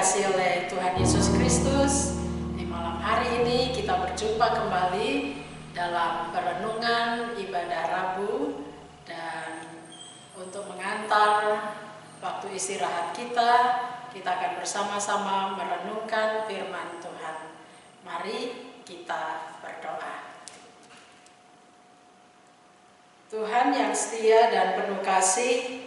dikasihi oleh Tuhan Yesus Kristus, di malam hari ini kita berjumpa kembali dalam perenungan ibadah Rabu, dan untuk mengantar waktu istirahat kita akan bersama-sama merenungkan firman Tuhan. Mari kita berdoa. Tuhan yang setia dan penuh kasih,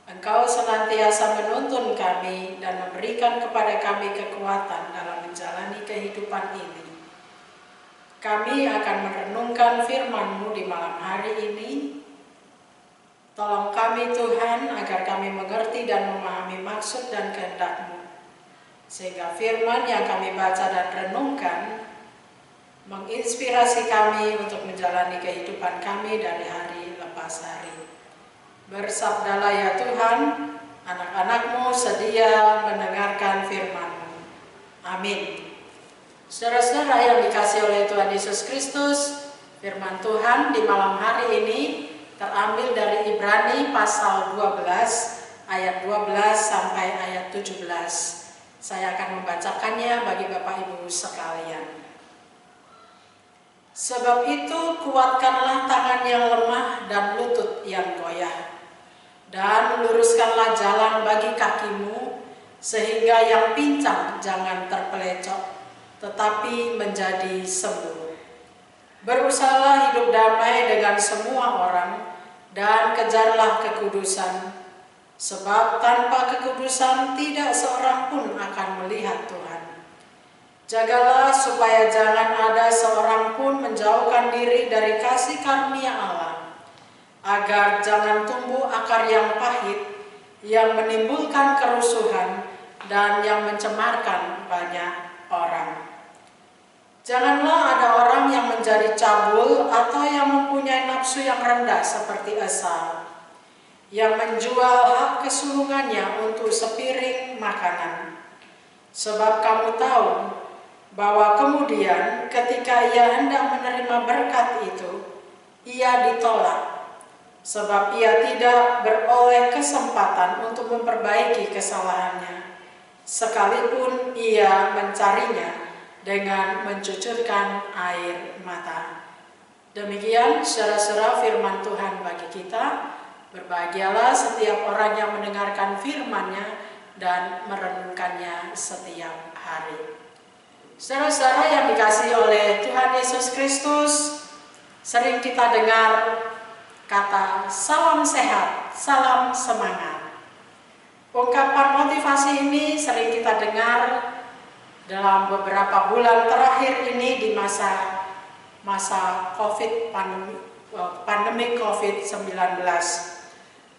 Engkau senantiasa menuntun kami dan memberikan kepada kami kekuatan dalam menjalani kehidupan ini. Kami akan merenungkan firman-Mu di malam hari ini. Tolong kami Tuhan agar kami mengerti dan memahami maksud dan kehendak-Mu, sehingga firman yang kami baca dan renungkan menginspirasi kami untuk menjalani kehidupan kami dari hari lepas hari. Bersabdalah ya Tuhan, anak-anak-Mu sedia mendengarkan firman-Mu. Amin. Saudara-saudara yang dikasihi oleh Tuhan Yesus Kristus, firman Tuhan di malam hari ini terambil dari Ibrani pasal 12 ayat 12 sampai ayat 17. Saya akan membacakannya bagi Bapak Ibu sekalian. Sebab itu kuatkanlah tangan yang lemah dan lutut yang goyah, dan luruskanlah jalan bagi kakimu, sehingga yang pincang jangan terpelecok, tetapi menjadi sembuh. Berusahalah hidup damai dengan semua orang, dan kejarlah kekudusan, sebab tanpa kekudusan tidak seorang pun akan melihat Tuhan. Jagalah supaya jangan ada seorang pun menjauhkan diri dari kasih karunia Allah, agar jangan tumbuh akar yang pahit, yang menimbulkan kerusuhan dan yang mencemarkan banyak orang. Janganlah ada orang yang menjadi cabul atau yang mempunyai nafsu yang rendah seperti Esau, yang menjual hak kesulungannya untuk sepiring makanan. Sebab kamu tahu bahwa kemudian ketika ia hendak menerima berkat itu, ia ditolak, sebab ia tidak beroleh kesempatan untuk memperbaiki kesalahannya, sekalipun ia mencarinya dengan mencucurkan air mata. Demikian saudara-saudara firman Tuhan bagi kita. Berbahagialah setiap orang yang mendengarkan firman-Nya dan merenungkannya setiap hari. Saudara-saudara yang dikasihi oleh Tuhan Yesus Kristus, sering kita dengar kata salam sehat, salam semangat. Ungkapan motivasi ini sering kita dengar dalam beberapa bulan terakhir ini di masa pandemi COVID-19.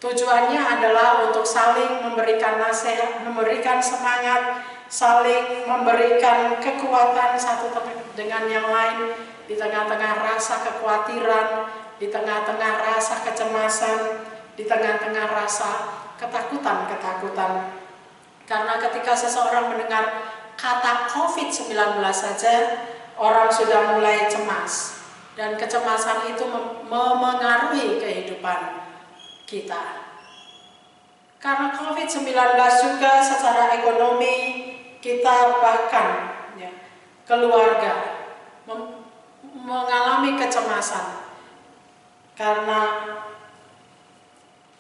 Tujuannya adalah untuk saling memberikan nasihat, memberikan semangat, saling memberikan kekuatan satu dengan yang lain di tengah-tengah rasa kekhawatiran, di tengah-tengah rasa kecemasan, di tengah-tengah rasa ketakutan. Karena ketika seseorang mendengar kata COVID-19 saja, orang sudah mulai cemas, dan kecemasan itu memengaruhi kehidupan kita. Karena COVID-19 juga secara ekonomi kita bahkan keluarga mengalami kecemasan karena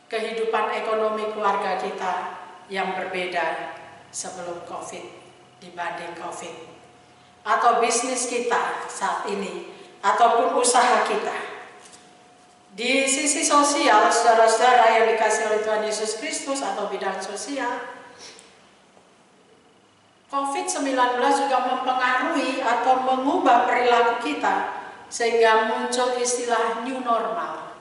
kehidupan ekonomi keluarga kita yang berbeda sebelum COVID dibanding COVID, atau bisnis kita saat ini, ataupun usaha kita. Di sisi sosial, saudara-saudara yang dikasihi oleh Tuhan Yesus Kristus atau bidang sosial, COVID-19 juga mempengaruhi atau mengubah perilaku kita sehingga muncul istilah new normal.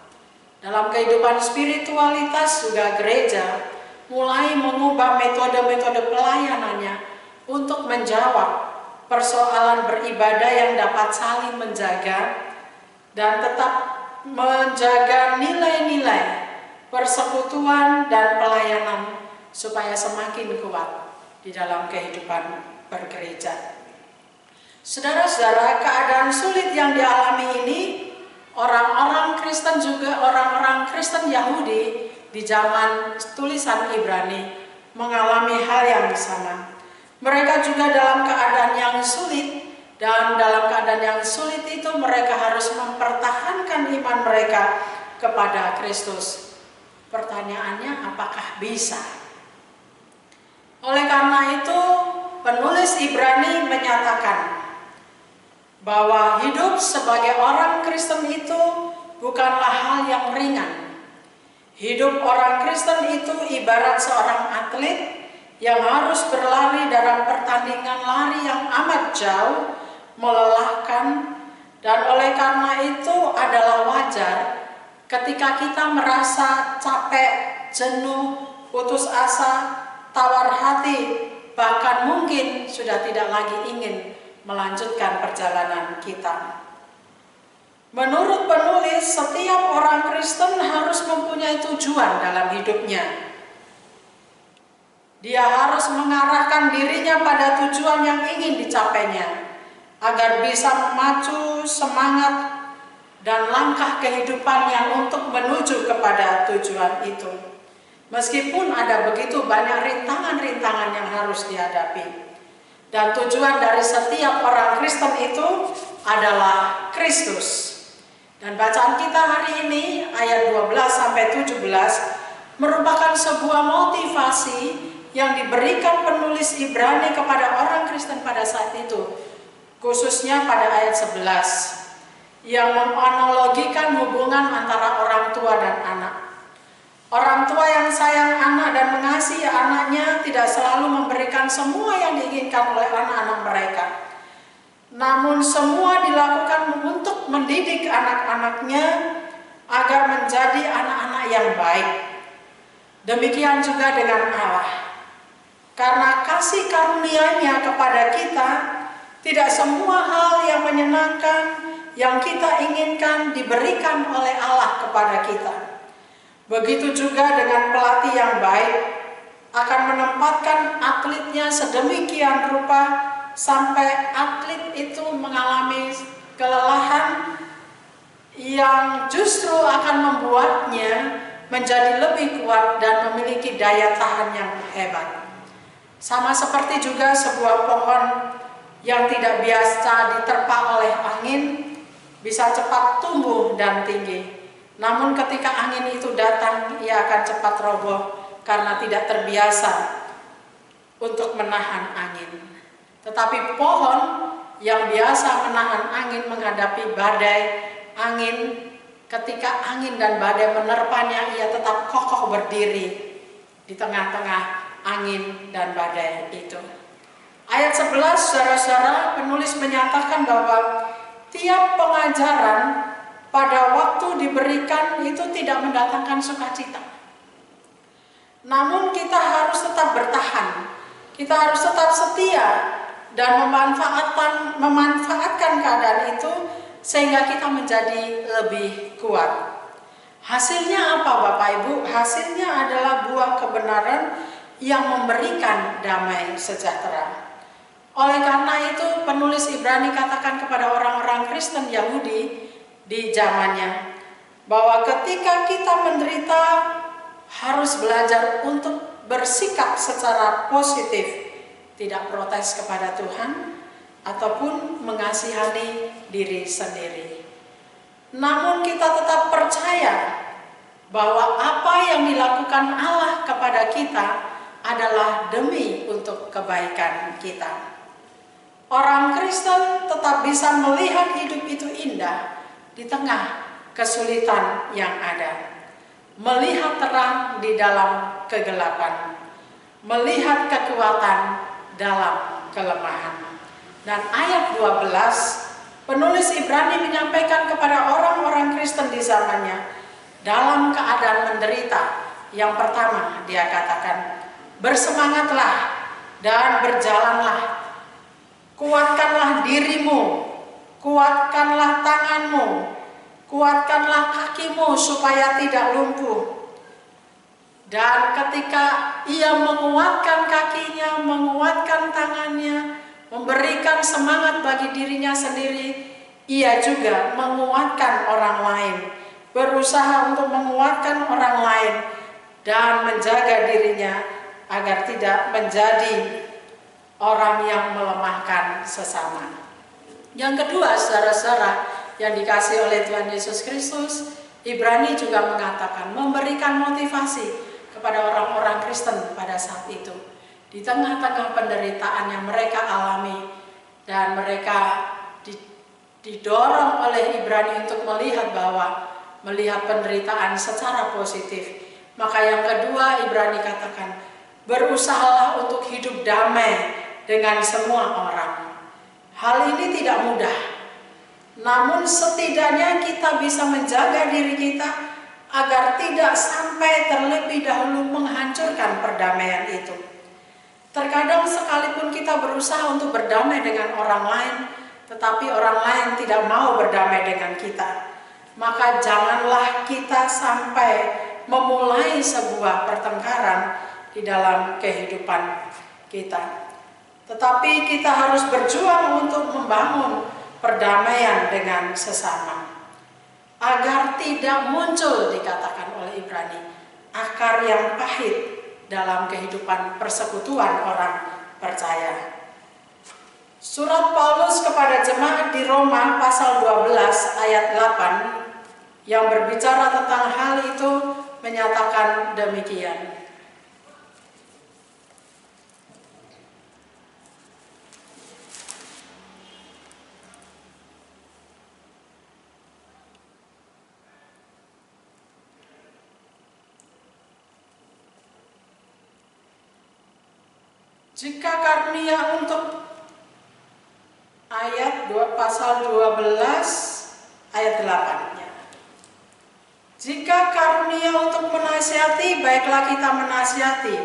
Dalam kehidupan spiritualitas juga gereja mulai mengubah metode-metode pelayanannya untuk menjawab persoalan beribadah yang dapat saling menjaga dan tetap menjaga nilai-nilai persekutuan dan pelayanan supaya semakin kuat di dalam kehidupan bergereja. Saudara-saudara, keadaan sulit yang dialami ini, orang-orang Kristen juga, orang-orang Kristen Yahudi di zaman tulisan Ibrani mengalami hal yang sama. Mereka juga dalam keadaan yang sulit, dan dalam keadaan yang sulit itu mereka harus mempertahankan iman mereka kepada Kristus. Pertanyaannya, apakah bisa? Oleh karena itu, penulis Ibrani menyatakan bahwa hidup sebagai orang Kristen itu bukanlah hal yang ringan. Hidup orang Kristen itu ibarat seorang atlet yang harus berlari dalam pertandingan lari yang amat jauh, melelahkan, dan oleh karena itu adalah wajar ketika kita merasa capek, jenuh, putus asa, tawar hati, bahkan mungkin sudah tidak lagi ingin melanjutkan perjalanan kita. Menurut penulis, setiap orang Kristen harus mempunyai tujuan dalam hidupnya. Dia harus mengarahkan dirinya pada tujuan yang ingin dicapainya, agar bisa memacu semangat dan langkah kehidupannya untuk menuju kepada tujuan itu. Meskipun ada begitu banyak rintangan-rintangan yang harus dihadapi. Dan tujuan dari setiap orang Kristen itu adalah Kristus. Dan bacaan kita hari ini, ayat 12-17, merupakan sebuah motivasi yang diberikan penulis Ibrani kepada orang Kristen pada saat itu, khususnya pada ayat 11, yang menganalogikan hubungan antara orang tua dan anak. Orang tua yang sayang anak dan mengasihi anaknya tidak selalu memberikan semua yang diinginkan oleh anak-anak mereka. Namun semua dilakukan untuk mendidik anak-anaknya agar menjadi anak-anak yang baik. Demikian juga dengan Allah. Karena kasih karunia-Nya kepada kita, tidak semua hal yang menyenangkan yang kita inginkan diberikan oleh Allah kepada kita. Begitu juga dengan pelatih yang baik akan menempatkan atletnya sedemikian rupa sampai atlet itu mengalami kelelahan yang justru akan membuatnya menjadi lebih kuat dan memiliki daya tahan yang hebat. Sama seperti juga sebuah pohon yang tidak biasa diterpa oleh angin bisa cepat tumbuh dan tinggi. Namun ketika angin itu datang, ia akan cepat roboh karena tidak terbiasa untuk menahan angin. Tetapi pohon yang biasa menahan angin menghadapi badai angin, ketika angin dan badai menerpanya, ia tetap kokoh berdiri di tengah-tengah angin dan badai itu. Ayat 11, saudara-saudara, penulis menyatakan bahwa tiap pengajaran pada waktu diberikan itu tidak mendatangkan sukacita. Namun kita harus tetap bertahan, kita harus tetap setia dan memanfaatkan keadaan itu sehingga kita menjadi lebih kuat. Hasilnya apa Bapak Ibu? Hasilnya adalah buah kebenaran yang memberikan damai sejahtera. Oleh karena itu penulis Ibrani katakan kepada orang-orang Kristen Yahudi di zamannya bahwa ketika kita menderita harus belajar untuk bersikap secara positif, tidak protes kepada Tuhan ataupun mengasihani diri sendiri. Namun kita tetap percaya bahwa apa yang dilakukan Allah kepada kita adalah demi untuk kebaikan kita. Orang Kristen tetap bisa melihat hidup itu indah di tengah kesulitan yang ada. Melihat terang di dalam kegelapan. Melihat kekuatan dalam kelemahan. Dan ayat 12, penulis Ibrani menyampaikan kepada orang-orang Kristen di zamannya, dalam keadaan menderita, yang pertama dia katakan, bersemangatlah dan berjalanlah. Kuatkanlah dirimu, kuatkanlah tanganmu, kuatkanlah kakimu supaya tidak lumpuh. Dan ketika ia menguatkan kakinya, menguatkan tangannya, memberikan semangat bagi dirinya sendiri, ia juga menguatkan orang lain, berusaha untuk menguatkan orang lain dan menjaga dirinya agar tidak menjadi orang yang melemahkan sesama. Yang kedua, saudara-saudara yang dikasih oleh Tuhan Yesus Kristus, Ibrani juga mengatakan memberikan motivasi kepada orang-orang Kristen pada saat itu. Di tengah-tengah penderitaan yang mereka alami dan mereka didorong oleh Ibrani untuk melihat penderitaan secara positif. Maka yang kedua, Ibrani katakan, berusahalah untuk hidup damai dengan semua orang. Hal ini tidak mudah, namun setidaknya kita bisa menjaga diri kita agar tidak sampai terlebih dahulu menghancurkan perdamaian itu. Terkadang sekalipun kita berusaha untuk berdamai dengan orang lain, tetapi orang lain tidak mau berdamai dengan kita, maka janganlah kita sampai memulai sebuah pertengkaran di dalam kehidupan kita. Tetapi kita harus berjuang untuk membangun perdamaian dengan sesama, agar tidak muncul, dikatakan oleh Ibrani, akar yang pahit dalam kehidupan persekutuan orang percaya. Surat Paulus kepada jemaat di Roma pasal 12 ayat 8 yang berbicara tentang hal itu menyatakan demikian. Jika karunia untuk ayat 2 pasal 12 ayat 8-nya. Jika karunia untuk menasihati, baiklah kita menasihati.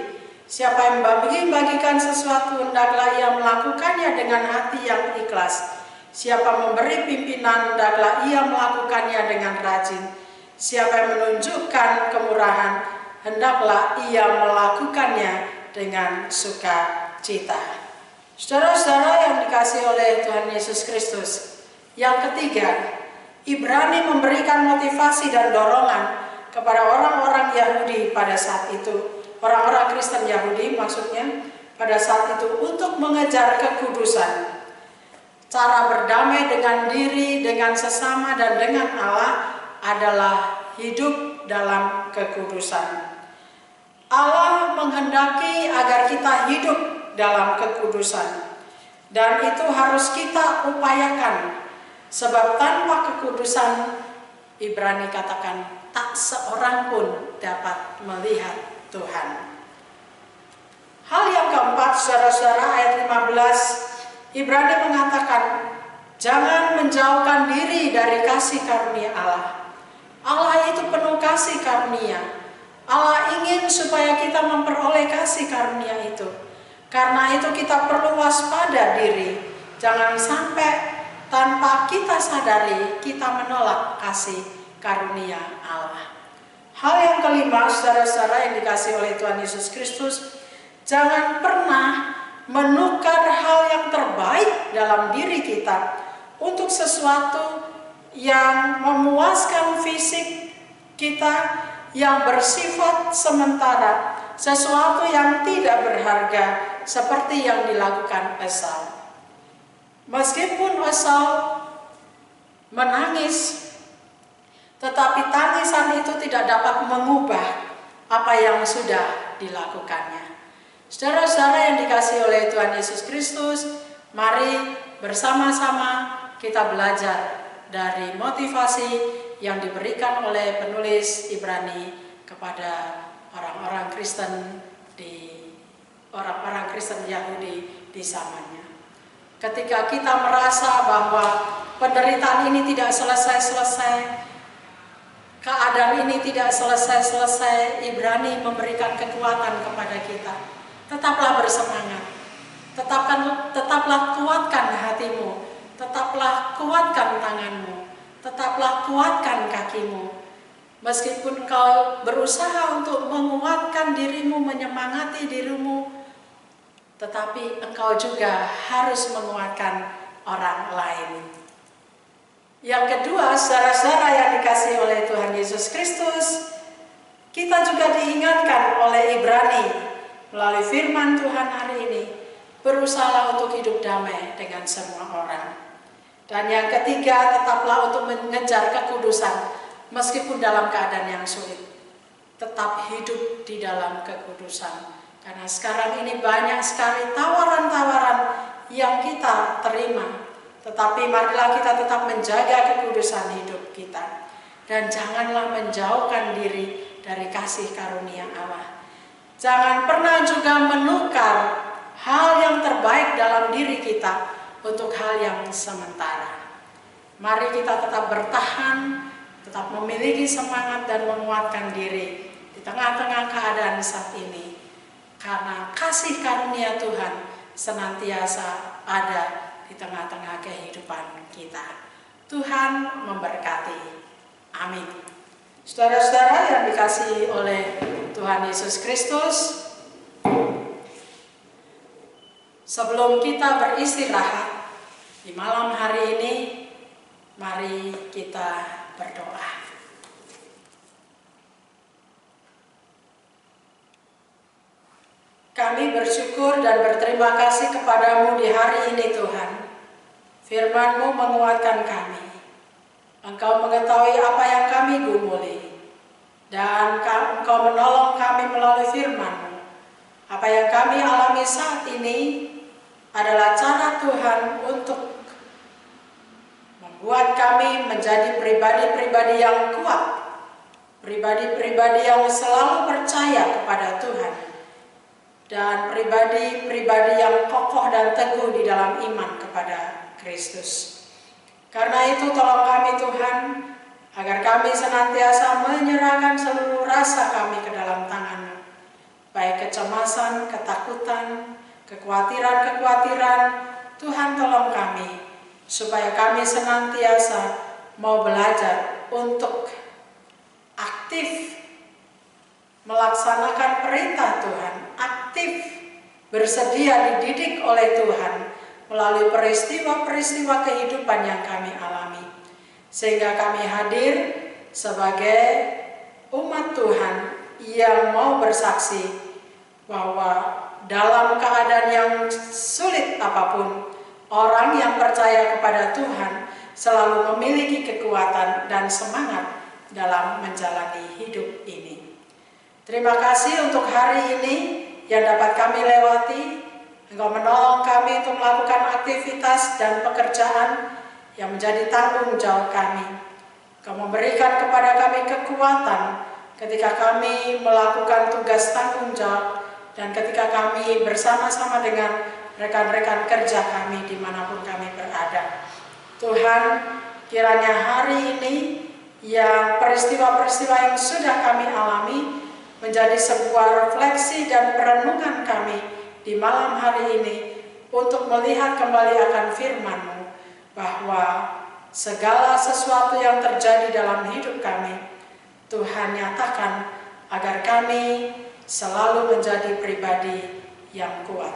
Siapa yang membagi-bagikan sesuatu, hendaklah ia melakukannya dengan hati yang ikhlas. Siapa memberi pimpinan, hendaklah ia melakukannya dengan rajin. Siapa yang menunjukkan kemurahan, hendaklah ia melakukannya dengan sukacita. Saudara-saudara yang dikasihi oleh Tuhan Yesus Kristus, yang ketiga, Ibrani memberikan motivasi dan dorongan kepada orang-orang Yahudi pada saat itu, orang-orang Kristen Yahudi maksudnya, pada saat itu untuk mengejar kekudusan. Cara berdamai dengan diri, dengan sesama, dan dengan Allah adalah hidup dalam kekudusan. Allah menghendaki agar kita hidup dalam kekudusan, dan itu harus kita upayakan, sebab tanpa kekudusan, Ibrani katakan, tak seorang pun dapat melihat Tuhan. Hal yang keempat, saudara-saudara, ayat 15, Ibrani mengatakan, jangan menjauhkan diri dari kasih karunia Allah. Allah itu penuh kasih karunia. Allah ingin supaya kita memperoleh kasih karunia itu. Karena itu kita perlu waspada diri. Jangan sampai tanpa kita sadari kita menolak kasih karunia Allah. Hal yang kelima, saudara-saudara yang dikasihi oleh Tuhan Yesus Kristus, jangan pernah menukar hal yang terbaik dalam diri kita untuk sesuatu yang memuaskan fisik kita, yang bersifat sementara, sesuatu yang tidak berharga seperti yang dilakukan Esau. Meskipun Esau menangis, tetapi tangisan itu tidak dapat mengubah apa yang sudah dilakukannya. Saudara-saudara yang dikasihi oleh Tuhan Yesus Kristus, mari bersama-sama kita belajar dari motivasi yang diberikan oleh penulis Ibrani kepada orang-orang Kristen Yahudi di zamannya. Ketika kita merasa bahwa penderitaan ini tidak selesai-selesai, keadaan ini tidak selesai-selesai, Ibrani memberikan kekuatan kepada kita. Tetaplah bersemangat, tetaplah kuatkan hatimu, tetaplah kuatkan tanganmu, tetaplah kuatkan kakimu. Meskipun kau berusaha untuk menguatkan dirimu, menyemangati dirimu, tetapi engkau juga harus menguatkan orang lain. Yang kedua, saudara-saudara yang dikasihi oleh Tuhan Yesus Kristus, kita juga diingatkan oleh Ibrani melalui firman Tuhan hari ini berusahalah untuk hidup damai dengan semua orang. Dan yang ketiga, tetaplah untuk mengejar kekudusan meskipun dalam keadaan yang sulit. Tetap hidup di dalam kekudusan. Karena sekarang ini banyak sekali tawaran-tawaran yang kita terima. Tetapi marilah kita tetap menjaga kekudusan hidup kita. Dan janganlah menjauhkan diri dari kasih karunia Allah. Jangan pernah juga menukar hal yang terbaik dalam diri kita untuk hal yang sementara. Mari kita tetap bertahan, tetap memiliki semangat dan menguatkan diri di tengah-tengah keadaan saat ini. Karena kasih karunia Tuhan senantiasa ada di tengah-tengah kehidupan kita. Tuhan memberkati. Amin. Saudara-saudara yang dikasihi oleh Tuhan Yesus Kristus, sebelum kita beristirahat di malam hari ini, mari kita berdoa. Kami bersyukur dan berterima kasih kepadamu di hari ini Tuhan. Firman-Mu menguatkan kami. Engkau mengetahui apa yang kami gumuli. Dan Engkau menolong kami melalui firman-Mu. Apa yang kami alami saat ini adalah cara Tuhan untuk membuat kami menjadi pribadi-pribadi yang kuat. Pribadi-pribadi yang selalu percaya kepada Tuhan. Dan pribadi-pribadi yang kokoh dan teguh di dalam iman kepada Kristus. Karena itu tolong kami Tuhan, agar kami senantiasa menyerahkan seluruh rasa kami ke dalam tangan-Mu. Baik kecemasan, ketakutan, kekhawatiran-kekhawatiran, Tuhan tolong kami, supaya kami senantiasa mau belajar untuk aktif melaksanakan perintah Tuhan, aktif bersedia dididik oleh Tuhan melalui peristiwa-peristiwa kehidupan yang kami alami. Sehingga kami hadir sebagai umat Tuhan yang mau bersaksi bahwa dalam keadaan yang sulit apapun, orang yang percaya kepada Tuhan selalu memiliki kekuatan dan semangat dalam menjalani hidup ini. Terima kasih untuk hari ini yang dapat kami lewati. Engkau menolong kami untuk melakukan aktivitas dan pekerjaan yang menjadi tanggung jawab kami. Engkau memberikan kepada kami kekuatan ketika kami melakukan tugas tanggung jawab dan ketika kami bersama-sama dengan rekan-rekan kerja kami dimanapun kami berada. Tuhan, kiranya hari ini yang peristiwa-peristiwa yang sudah kami alami menjadi sebuah refleksi dan perenungan kami di malam hari ini untuk melihat kembali akan firman-Mu bahwa segala sesuatu yang terjadi dalam hidup kami Tuhan nyatakan agar kami selalu menjadi pribadi yang kuat.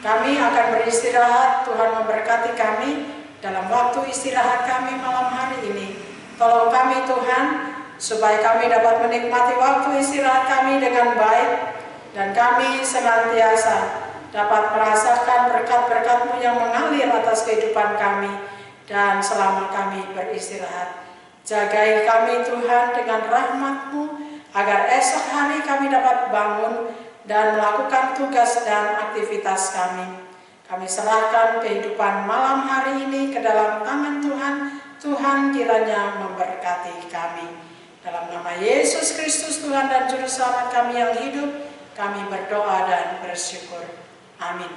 Kami akan beristirahat, Tuhan memberkati kami dalam waktu istirahat kami malam hari ini. Tolong kami Tuhan, supaya kami dapat menikmati waktu istirahat kami dengan baik dan kami senantiasa dapat merasakan berkat-berkat-Mu yang mengalir atas kehidupan kami dan selama kami beristirahat. Jagai kami Tuhan dengan rahmat-Mu agar esok hari kami dapat bangun dan melakukan tugas dan aktivitas kami. Kami serahkan kehidupan malam hari ini ke dalam tangan Tuhan. Tuhan kiranya memberkati kami. Dalam nama Yesus Kristus Tuhan dan Juru Selamat kami yang hidup, kami berdoa dan bersyukur. Amin.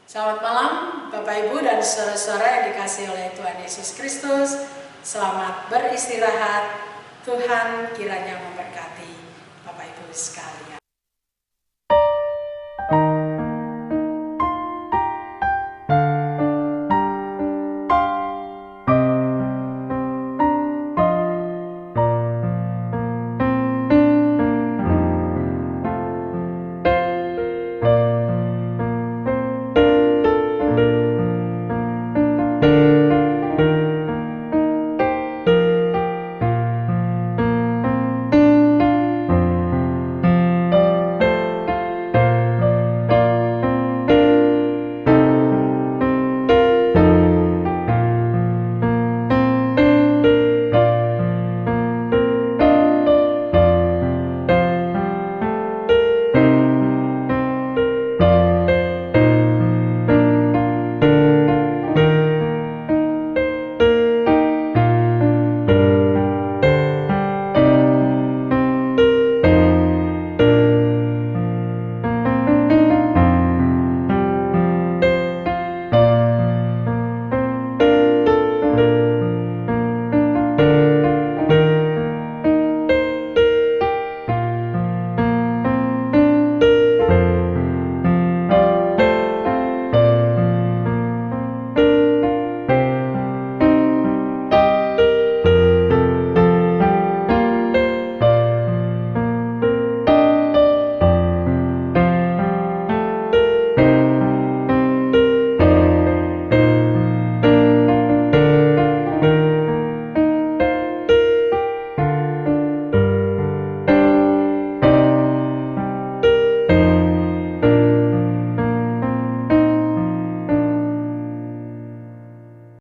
Selamat malam Bapak Ibu dan saudara-saudara yang dikasihi oleh Tuhan Yesus Kristus. Selamat beristirahat. Tuhan kiranya memberkati Bapak Ibu sekalian.